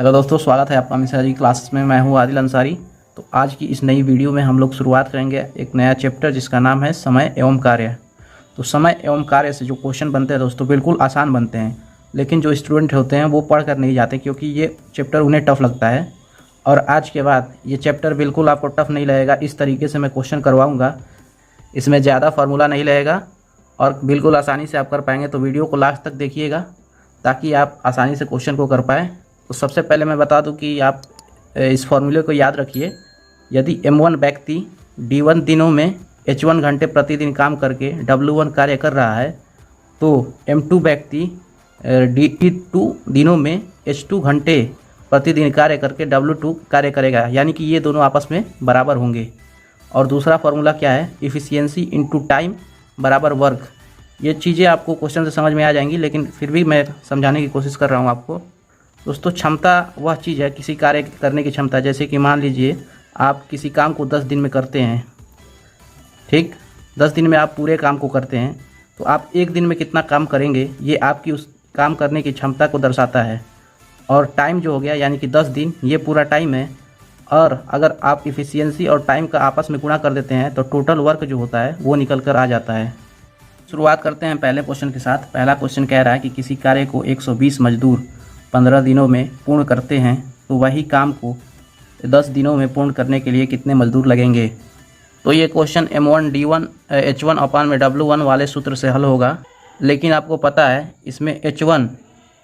Hello दोस्तों, स्वागत है आपका मिश्रा जी क्लासेस में। मैं हूं आदिल अंसारी। तो आज की इस नई वीडियो में हम लोग शुरुआत करेंगे एक नया चैप्टर जिसका नाम है समय एवं कार्य। तो समय एवं कार्य से जो क्वेश्चन बनते हैं दोस्तों बिल्कुल आसान बनते हैं, लेकिन जो स्टूडेंट होते हैं वो पढ़ कर नहीं जाते क्योंकि ये चैप्टर उन्हें टफ लगता है। और आज के बाद ये चैप्टर बिल्कुल आपको टफ नहीं लगेगा। इस तरीके से मैं क्वेश्चन करवाऊँगा, इसमें ज़्यादा फार्मूला नहीं लगेगा और बिल्कुल आसानी से आप कर पाएंगे। तो वीडियो को लास्ट तक देखिएगा ताकि आप आसानी से क्वेश्चन को कर पाएँ। तो सबसे पहले मैं बता दूं कि आप इस फॉर्मूले को याद रखिए। यदि M1 व्यक्ति D1 दिनों में H1 घंटे प्रतिदिन काम करके W1 कार्य कर रहा है, तो M2 व्यक्ति D2 दिनों में H2 घंटे प्रतिदिन कार्य करके W2 कार्य करेगा, यानी कि ये दोनों आपस में बराबर होंगे। और दूसरा फार्मूला क्या है, इफ़िशियंसी इनटू टाइम बराबर वर्क। ये चीज़ें आपको क्वेश्चन से समझ में आ जाएंगी, लेकिन फिर भी मैं समझाने की कोशिश कर रहा हूँ आपको। दोस्तों, क्षमता वह चीज़ है, किसी कार्य करने की क्षमता। जैसे कि मान लीजिए आप किसी काम को 10 दिन में करते हैं, ठीक, 10 दिन में आप पूरे काम को करते हैं, तो आप एक दिन में कितना काम करेंगे ये आपकी उस काम करने की क्षमता को दर्शाता है। और टाइम जो हो गया यानी कि 10 दिन, ये पूरा टाइम है। और अगर आप इफ़िशियंसी और टाइम का आपस में गुणा कर देते हैं तो टोटल वर्क जो होता है वो निकल कर आ जाता है। शुरुआत करते हैं पहले क्वेश्चन के साथ। पहला क्वेश्चन कह रहा है कि किसी कार्य को 120 मजदूर 15 दिनों में पूर्ण करते हैं, तो वही काम को 10 दिनों में पूर्ण करने के लिए कितने मजदूर लगेंगे। तो ये क्वेश्चन M1 D1 H1 अपान में W1 वाले सूत्र से हल होगा। लेकिन आपको पता है इसमें H1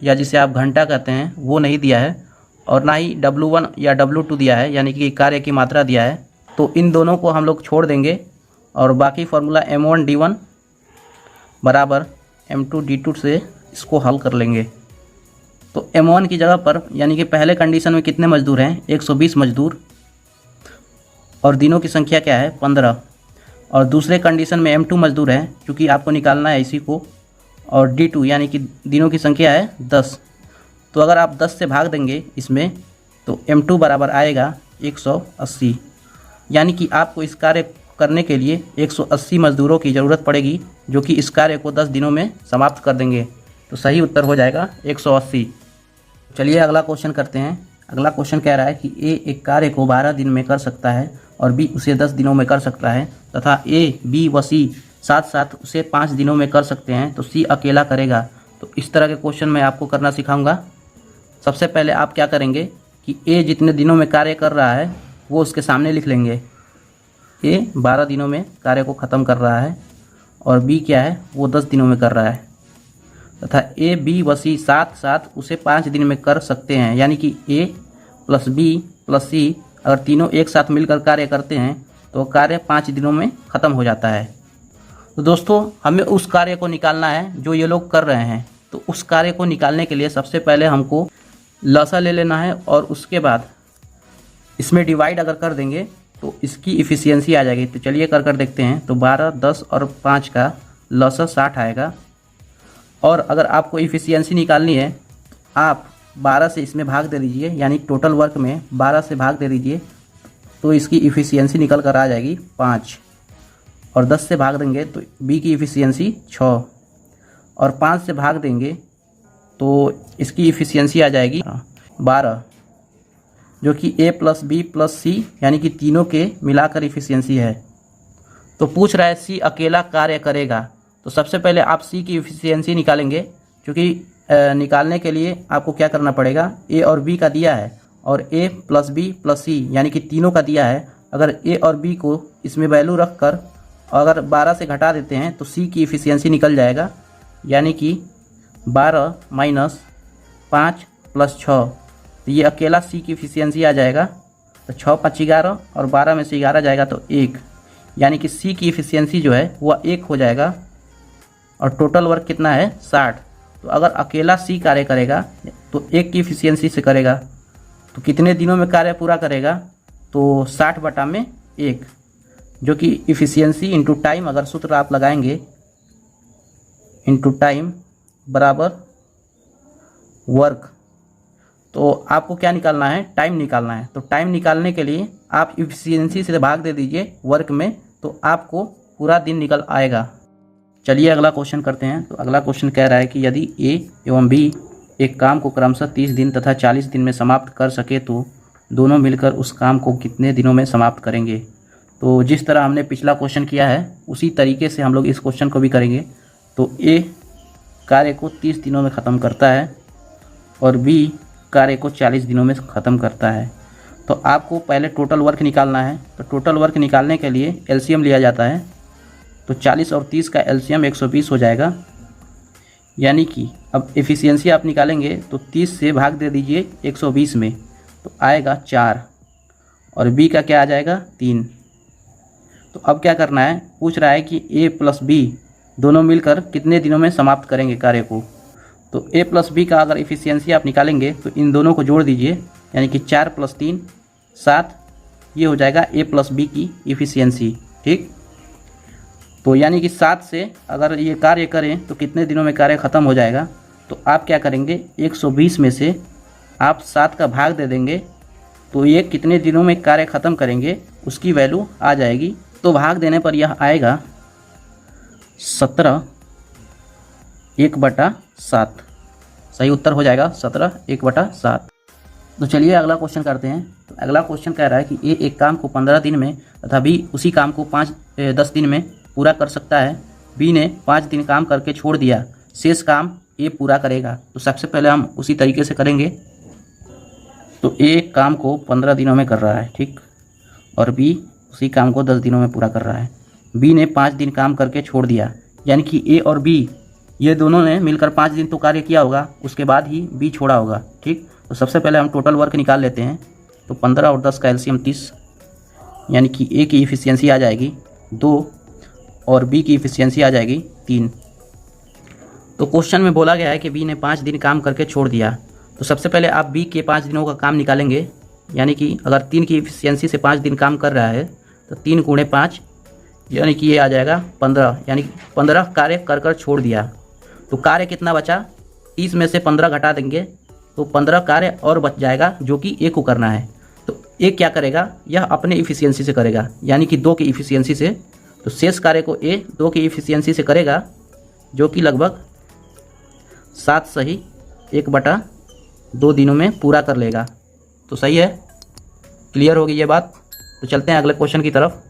या जिसे आप घंटा कहते हैं वो नहीं दिया है, और ना ही W1 या W2 दिया है, यानी कि कार्य की मात्रा दिया है। तो इन दोनों को हम लोग छोड़ देंगे और बाकी फार्मूला M1 D1 बराबर M2 D2 से इसको हल कर लेंगे। तो M1 की जगह पर, यानी कि पहले कंडीशन में कितने मजदूर हैं, 120 मजदूर, और दिनों की संख्या क्या है, 15। और दूसरे कंडीशन में M2 मजदूर हैं, क्योंकि आपको निकालना है इसी को, और D2 यानी कि दिनों की संख्या है 10। तो अगर आप 10 से भाग देंगे इसमें, तो M2 बराबर आएगा 180। यानी कि आपको इस कार्य करने के लिए 180 मजदूरों की ज़रूरत पड़ेगी, जो कि इस कार्य को 10 दिनों में समाप्त कर देंगे। तो सही उत्तर हो जाएगा 180। चलिए अगला क्वेश्चन करते हैं। अगला क्वेश्चन कह रहा है कि A एक कार्य को 12 दिन में कर सकता है और B उसे 10 दिनों में कर सकता है, तथा A, B व C साथ साथ उसे 5 दिनों में कर सकते हैं, तो C अकेला करेगा। तो इस तरह के क्वेश्चन मैं आपको करना सिखाऊंगा। सबसे पहले आप क्या करेंगे कि A जितने दिनों में कार्य कर रहा है वो उसके सामने लिख लेंगे। A 12 दिनों में कार्य को ख़त्म कर रहा है और B क्या है, वो 10 दिनों में कर रहा है, तथा A, B व C साथ साथ उसे 5 दिन में कर सकते हैं। यानी कि A plus B plus C अगर तीनों एक साथ मिलकर कार्य करते हैं तो कार्य 5 दिनों में ख़त्म हो जाता है। तो दोस्तों, हमें उस कार्य को निकालना है जो ये लोग कर रहे हैं। तो उस कार्य को निकालने के लिए सबसे पहले हमको लसा ले लेना है, और उसके बाद इसमें डिवाइड अगर कर देंगे तो इसकी इफ़िशियंसी आ जाएगी। तो चलिए कर देखते हैं। तो 12, 10 और 5 का लसा 60 आएगा। और अगर आपको इफ़िशियंसी निकालनी है तो आप 12 से इसमें भाग दे दीजिए, यानी टोटल वर्क में 12 से भाग दे दीजिए, तो इसकी इफ़िशियंसी निकल कर आ जाएगी 5। और 10 से भाग देंगे तो B की इफ़िशियंसी 6, और 5 से भाग देंगे तो इसकी इफ़िशियंसी आ जाएगी 12, जो कि A plus B plus C यानी कि तीनों के मिलाकर इफ़िशियंसी है। तो पूछ रहा है C अकेला कार्य करेगा। तो सबसे पहले आप C की इफ़िशियंसी निकालेंगे, क्योंकि निकालने के लिए आपको क्या करना पड़ेगा, A और B का दिया है और A plus B plus C यानी कि तीनों का दिया है। अगर A और B को इसमें वैल्यू रख कर अगर 12 से घटा देते हैं तो C की इफ़िशियंसी निकल जाएगा, यानी कि 12 माइनस 5 प्लस 6। तो ये अकेला C की इफ़िशियंसी आ जाएगा। तो 6 5 11 और 12 में से 11 जाएगा तो 1, यानी कि C की इफ़िशियंसी जो है वह 1 हो जाएगा। और टोटल वर्क कितना है, 60। तो अगर अकेला C कार्य करेगा तो 1 की इफ़िशियंसी से करेगा, तो कितने दिनों में कार्य पूरा करेगा, तो 60/1, जो कि इफ़िशियंसी इंटू टाइम अगर सूत्र आप लगाएंगे, इंटू टाइम बराबर वर्क। तो आपको क्या निकालना है, टाइम निकालना है। तो टाइम निकालने के लिए आप इफ़िशियंसी से भाग दे दीजिए वर्क में, तो आपको पूरा दिन निकल आएगा। चलिए अगला क्वेश्चन करते हैं। तो अगला क्वेश्चन कह रहा है कि यदि A एवं B एक काम को क्रमशः 30 दिन तथा 40 दिन में समाप्त कर सके तो दोनों मिलकर उस काम को कितने दिनों में समाप्त करेंगे। तो जिस तरह हमने पिछला क्वेश्चन किया है उसी तरीके से हम लोग इस क्वेश्चन को भी करेंगे। तो ए कार्य को 30 दिनों में ख़त्म करता है और बी कार्य को 40 दिनों में ख़त्म करता है। तो आपको पहले टोटल वर्क निकालना है। तो टोटल वर्क निकालने के लिए एलसीएम लिया जाता है। तो 40 और 30 का एलसीएम 120 हो जाएगा। यानी कि अब एफिशिएंसी आप निकालेंगे तो 30 से भाग दे दीजिए 120 में, तो आएगा 4 और बी का क्या आ जाएगा 3। तो अब क्या करना है, पूछ रहा है कि ए प्लस बी दोनों मिलकर कितने दिनों में समाप्त करेंगे कार्य को। तो ए प्लस बी का अगर एफिशिएंसी आप निकालेंगे तो इन दोनों को जोड़ दीजिए, यानी कि 4 + 3 7, ये हो जाएगा ए प्लस बी की एफिशिएंसी। ठीक, तो यानी कि 7 से अगर ये कार्य करें तो कितने दिनों में कार्य ख़त्म हो जाएगा। तो आप क्या करेंगे, 120 में से आप 7 का भाग दे देंगे तो ये कितने दिनों में कार्य ख़त्म करेंगे उसकी वैल्यू आ जाएगी। तो भाग देने पर यह आएगा 17 1/7। सही उत्तर हो जाएगा 17 1/7। तो चलिए अगला क्वेश्चन करते हैं। तो अगला क्वेश्चन कह रहा है कि ए एक काम को 15 दिन में तथा बी उसी काम को 10 दिन में पूरा कर सकता है। बी ने 5 दिन काम करके छोड़ दिया, शेष काम ए पूरा करेगा। तो सबसे पहले हम उसी तरीके से करेंगे। तो ए काम को 15 दिनों में कर रहा है, ठीक, और बी उसी काम को 10 दिनों में पूरा कर रहा है। बी ने 5 दिन काम करके छोड़ दिया, यानी कि ए और बी ये दोनों ने मिलकर 5 दिन तो कार्य किया होगा, उसके बाद ही बी छोड़ा होगा। ठीक, तो सबसे पहले हम टोटल वर्क निकाल लेते हैं। तो 15 और 10 का एलसीएम 30, यानी कि ए की एफिशिएंसी आ जाएगी 2 और बी की एफिशिएंसी आ जाएगी 3। तो क्वेश्चन में बोला गया है कि बी ने 5 दिन काम करके छोड़ दिया। तो सबसे पहले आप बी के 5 दिनों का काम निकालेंगे, यानी कि अगर 3 की एफिशिएंसी से 5 दिन काम कर रहा है तो 3 × 5, यानी कि ये आ जाएगा 15, यानी 15 कार्य कर छोड़ दिया। तो कार्य कितना बचा, 30 में से 15 घटा देंगे तो 15 कार्य और बच जाएगा जो कि ए को करना है। तो ए क्या करेगा, यह अपने एफिशिएंसी से करेगा, यानी कि 2 की एफिशिएंसी से। तो शेष कार्य को ए 2 की एफिशिएंसी से करेगा, जो कि लगभग 7 सही 1/2 दिनों में पूरा कर लेगा। तो सही है, क्लियर होगी ये बात। तो चलते हैं अगले क्वेश्चन की तरफ।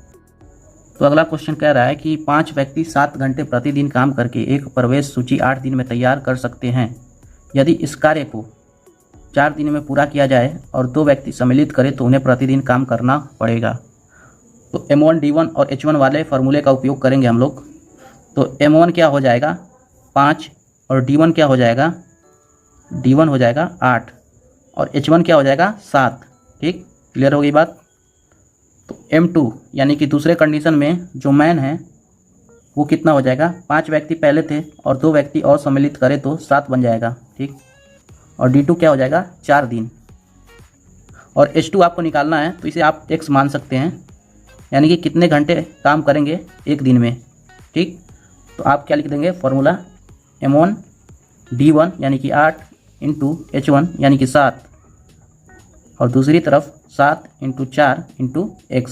तो अगला क्वेश्चन कह रहा है कि 5 व्यक्ति 7 घंटे प्रतिदिन काम करके एक प्रवेश सूची 8 दिन में तैयार कर सकते हैं। यदि इस कार्य को 4 दिन में पूरा किया जाए और 2 व्यक्ति सम्मिलित करें तो उन्हें प्रतिदिन काम करना पड़ेगा। तो M1 D1 और H1 वाले फार्मूले का उपयोग करेंगे हम लोग। तो M1 क्या हो जाएगा 5 और D1 क्या हो जाएगा, D1 हो जाएगा 8 और H1 क्या हो जाएगा 7। ठीक, क्लियर हो गई बात। तो M2 यानी कि दूसरे कंडीशन में जो मैन है वो कितना हो जाएगा, 5 व्यक्ति पहले थे और 2 व्यक्ति और सम्मिलित करें तो 7 बन जाएगा। ठीक, और D2 क्या हो जाएगा 4 दिन। और H2 आपको निकालना है तो इसे आप x मान सकते हैं, यानी कि कितने घंटे काम करेंगे एक दिन में। ठीक, तो आप क्या लिख देंगे फॉर्मूला, M1 D1 यानी कि 8 × H1 यानी कि 7 और दूसरी तरफ 7 × 4 × x।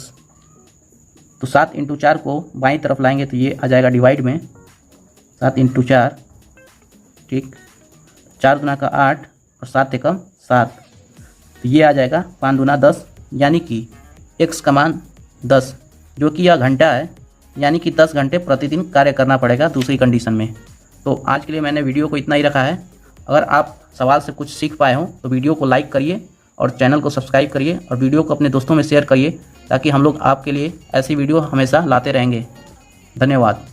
तो 7 × 4 को बाईं तरफ लाएंगे तो ये आ जाएगा डिवाइड में 7 × 4। ठीक, 4 दूना का 8 और 7 एकम 7, तो ये आ जाएगा 5 दूना 10, यानी कि x का मान 10, जो कि यह घंटा है, यानी कि 10 घंटे प्रतिदिन कार्य करना पड़ेगा दूसरी कंडीशन में। तो आज के लिए मैंने वीडियो को इतना ही रखा है। अगर आप सवाल से कुछ सीख पाए हों तो वीडियो को लाइक करिए और चैनल को सब्सक्राइब करिए और वीडियो को अपने दोस्तों में शेयर करिए, ताकि हम लोग आपके लिए ऐसी वीडियो हमेशा लाते रहेंगे। धन्यवाद।